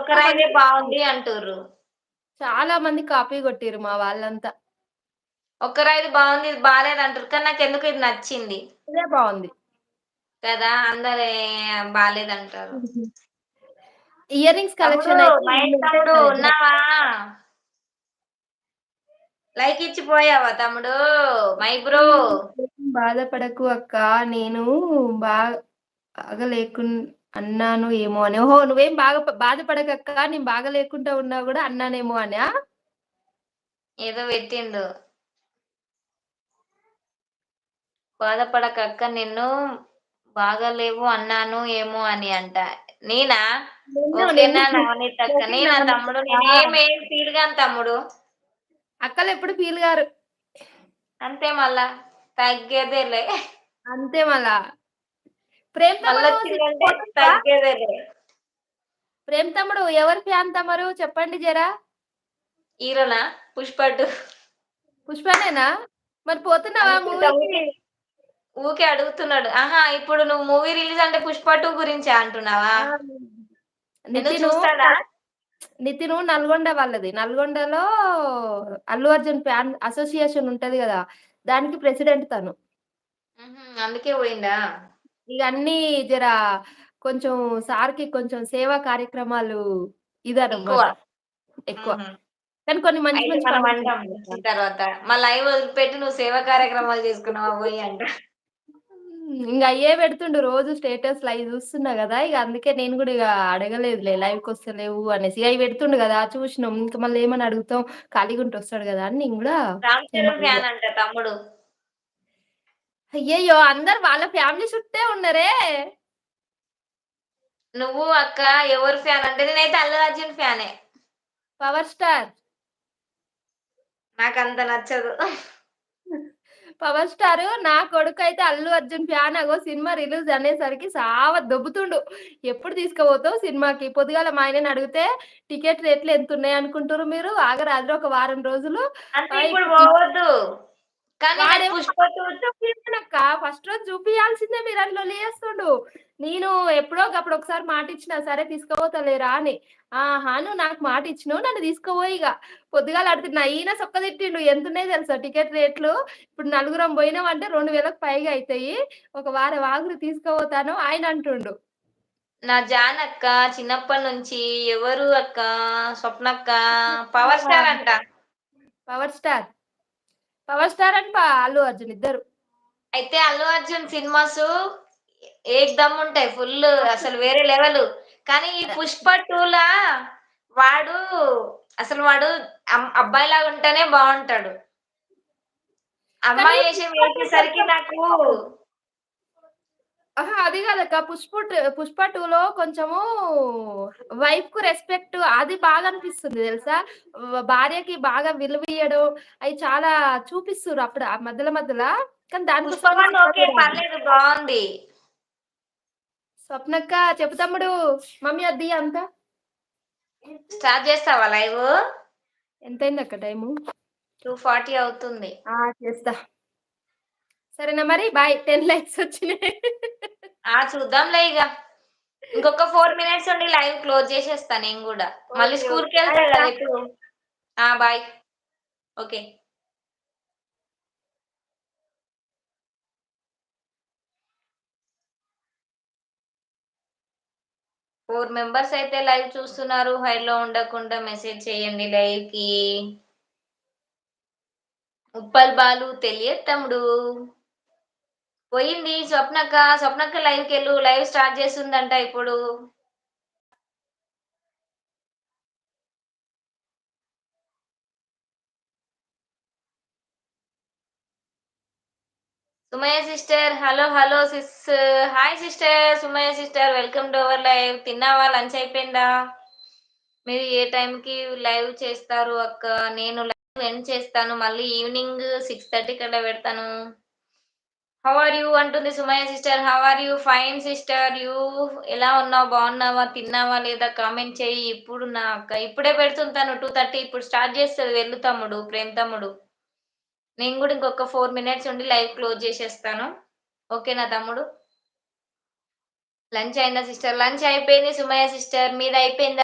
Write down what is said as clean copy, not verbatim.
చాలా ఒక్కరైదే మంది బావుంది అంటుర్రు. చాలా మంది కాపీ కొట్టిర్రు మా వాళ్ళంతా. ఒక్కరైది బావుంది, ఇది బాలేదంటుర్రు. కానీ నాకెందుకో ఇది నచ్చింది. ఇదే బావుంది. కదా! అందరు బాలేదంటారు. హుహు. ఇయర్ రింగ్స్ తమ్ముడు, కలెక్షన్ అయితే మహేష్ ఇన్నుంటాయి తమ్ముడు నా దగ్గర. ఉన్నావా? లైక్ ఇచ్చి పోయావా తమ్ముడు? My bro. నువ్వేం బాధపడకు అక్క. నేను బా బాగా అన్నాను ఏమో అని. ఓహో! నువ్వేం బాధపడకక్క. నేను బాగా లేకుండా ఉన్నా గూడా అన్నానేమో అనా? ఏదో పెట్టిండు. బాధపడకక్క నిన్ను బాగాలేవు అన్నాను ఏమో అని అంట. నేనా? నేను ఓకేనా నవనీతక్క. ఓకేనా నేనా తమ్ముడు? నవనీతక్క. నేనేమేం ఫీల్ గాను తమ్ముడు. అక్కలెప్పుడు ఫీల్ గారు. అంతే మళ్ళా. తగ్గేదేలే. అంతే మళ్ళా. 'ప్రేమ్ తమ్ముడు' సినిమా మళ్ళొచ్చిందంటే పోతుందా? తగ్గేదేలే. 'ప్రేమ్ తమ్ముడు' ఎవరి ఫ్యాన్ తమరు చెప్పండి జరా? హీరోనా? 'పుష్ప 2' 'పుష్పనేనా?' మరి పోతున్నావా అనుకుంటా మూవీకి? ఊకే, ఊకే అడుగుతున్నాడు. ఆహా! ఇప్పుడు నువ్వు మూవీ రిలీజ్ అంటే 'పుష్ప 2' గురించా అంటున్నావా? ఆ! ఎందుకు నితిను చూస్తాడా? నితిను నల్గొండ వాళ్ళది. నల్గొండలో అల్లు అర్జున్ ఫ్యాన్ అసోసియేషన్ ఉంటది గదా! దానికి ప్రెసిడెంట్ తను. హుహు. అందుకే పోయిండా? ఇగ అన్నీ జర కొంచెం సార్‌కి కొంచెం సేవా కార్యక్రమాలు ఎక్కువ. ఇదనమాట. ఎక్కువ. హుహు. కానీ కొన్ని మంచి అయితే మంచి మనం పనులు అంటాం చేస్తాడు. వచ్చిన తర్వాత. మా లైవ్ వదిలిపెట్టి నువ్వు సేవా కార్యక్రమాలు చేసుకున్నావా పోయి అంట. ఇంగ అయ్యే పెడుతుండు రోజు స్టేటస్‌లు అయి చూస్తున్నా గదా! ఇగ అందుకే నేను గూడా ఇగ అడగలేదులే లైవ్‌కొస్తలేవు అనేసి. ఇగ అయి పెడుతుండు గదా! చూసినాం. ఇంక మళ్ళీ ఏమని అడుగుతాం ఖాళీగుంటే వస్తాడు గదా! అని నేను గూడా 'రామ్ చరణ్' ఏమనలే. ఫ్యాన్ అంట తమ్ముడు. అయ్యయ్యో! అందరు వాళ్ళ ఫ్యామిలీ చుట్టే ఉన్నరే! నువ్వు అక్క ఎవరు ఫ్యాన్ అంటే నేనైతే అల్లు అర్జున్ ఫ్యానే. Power star. నాకంత నచ్చదు. పవర్ స్టారు నా కొడుకైతే అల్లు అర్జున్ ఫ్యాన్. అగో సినిమా రిలీజ్ అనేసరికి సావ దొబ్బుతుండు. ఎప్పుడు తీసుకుపోతావు సినిమాకి? పొద్దుగాల మా ఆయనని అడిగితే టికెట్ రేట్లు ఎంతున్నాయి అనుకుంటుర్రు మీరు? ఆగరాదురా ఒక వారం రోజులు. అంటే ఇప్పుడు ఇప్పుడు పోవద్దు. కానీ నాకు వాడేమో 'పుష్ప ఫస్ట్ 2' రోజు చూపియమనక్క. ఫస్ట్ రోజు చూపియాల్సిందే మీరని లొల్లి చేస్తుండు. నేను ఎప్పుడో ఒకప్పుడు ఒకసారి మాటిచ్చిన, సరే తీసుకుపోతా లేరా అని. ఆహా! నువ్వు నాకు మాటిచ్చినవు నన్ను తీసుకుపో ఇగ. పొద్దుగాల అడుగుతున్నా ఈయన సొక్క తిట్టిండు. ఎంతున్నాయి తెలుసా టికెట్ రేట్లు? ఇప్పుడు నలుగురం పోయినామంటే 2000కి పైగా అయితాయి. ఒక వారం ఆగురి తీసుకుపోతాను ఆయన అంటుండు. నా జానక్క చిన్నప్పటి నుంచి ఎవరు అక్క? స్వప్నక్క, పవర్ స్టార్ అంట. Power star. Power star and Allu Arjun ఇద్దరు. అయితే అల్లు అర్జున్ సినిమాసు ఏకదమ్ ఉంటాయి. ఫుల్లు అసలు వేరే లెవెలు. కానీ ఈ 'పుష్ప 2'లా వాడు వాడు అబ్బాయిలాగా ఉంటేనే బావుంటాడు. కానీ అమ్మాయి వేషం 'పుష్ప 2' వేసేసరికి కొంచెం నాకు అహా! అది గాదక్క. 'పుష్ప 2లో కొంచెము వైఫ్‌కు రెస్పెక్ట్ అది బాగా అనిపిస్తుంది తెలుసా? భార్యకి బాగా విలువియ్యడం అయి చాలా చూపిస్తుర్రు అప్పుడు ఆ మధ్యల. కానీ 'పుష్ప దానికోసమనే 1' సినిమా ఓకే. చూడాలి. పర్లేదు బావుంది. స్వప్నక్క చెప్పు తమ్ముడు. మమ్మీ అది ఇయ్యి అంతా. స్టార్ట్ చేస్తావా లైవు? ఎంతయిందక్క టైము? 2:40 అవుతుంది. ఆ! చేస్తా. సరేనా మరి బాయ్. 10 లైక్స్ వచ్చినాయి. ఆ! చూద్దాంలే ఇగ. ఇంకొక 4 మినిట్స్ ఉండి లైవ్ క్లోజ్ చేసేస్తా నేను గూడా. మళ్ళీ ఓకే. ఓకే. బాయ్ స్కూలుకెళ్తా అక్క. గదా! ఎప్పుడు. ఆ! బాయ్. ఓకే. 4 మెంబర్స్ అయితే లైవ్ చూస్తున్నారు. హైడ్‌లో ఉండకుండా మెసేజ్ చేయండి లైవ్‌కి. ఉప్పల్ బాలు తెలియదు తమ్ముడు. పోయింది స్వప్నక్క. స్వప్నక్క లైవ్‌కెళ్ళు. లైవ్ స్టార్ట్ చేస్తుందంట ఇప్పుడు. Sumayya sister hello! Hello! Hi sister. Sumayya sister welcome to our live. తిన్నావా? లంచ్ అయిపోయిందా? మీరు ఏ టైంకి లైవ్ చేస్తారు అక్క? నేను లైవ్ ఎండ్ చేస్తాను. మళ్ళీ ఈవినింగ్ 6:30కి అలా పెడతాను. హౌ ఆర్ యూ అంటుంది Sumayya sister. How are you? Fine sister. You ఎలా ఉన్నావు? బాగున్నావా? తిన్నావా లేదా? కామెంట్ చెయ్యి. ఇప్పుడు నా అక్క ఇప్పుడే పెడుతుంది తను 2:30 ఇప్పుడు స్టార్ట్ చేస్తది వెళ్ళు తమ్ముడు, ప్రేమ్ తమ్ముడు. నేను గూడా ఇంకొక 4 మినిట్స్ ఉండి లైవ్ క్లోజ్ చేసేస్తాను. ఓకేనా తమ్ముడు? లంచ్ అయిందా సిస్టర్? లంచ్ అయిపోయింది సుమయ్య సిస్టర్. మీదయిపోయిందా?